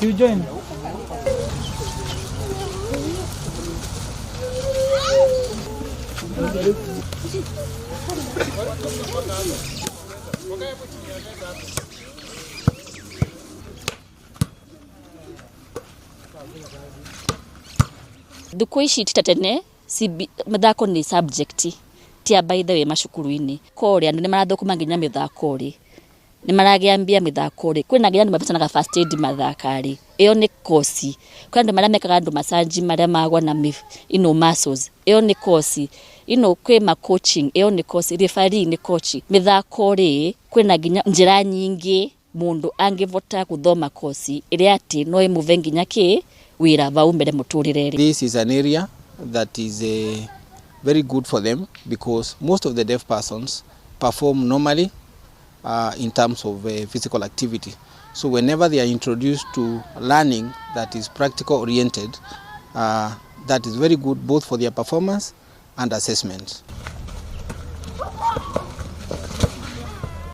you join. Thikũ ici ti ta tene mathako nĩ subject tia by the way macukuru-inĩ kũrĩa nĩ marathũkũma nginya mĩthako rĩ nĩ maragiambia mĩthako rĩ kwĩna nginya nĩ mabetanaga first aid mathaka rĩ ĩyo nĩ course kwĩna andũ marĩa mekaga andũ massage marĩa magwa na muscles ĩyo nĩ course kwĩ coaching ĩyo nĩ course referee nĩ coach mĩthako rĩ kwĩna nginya njĩra nyingĩ mũndũ angĩvota gũthoma course ĩrĩa atĩ no ĩmũve nginya wĩra vau mbere mũtũrĩre. This is an area that is very good for them because most of the deaf persons perform normally in terms of physical activity. So whenever they are introduced to learning that is practical oriented, that is very good both for their performance and assessment.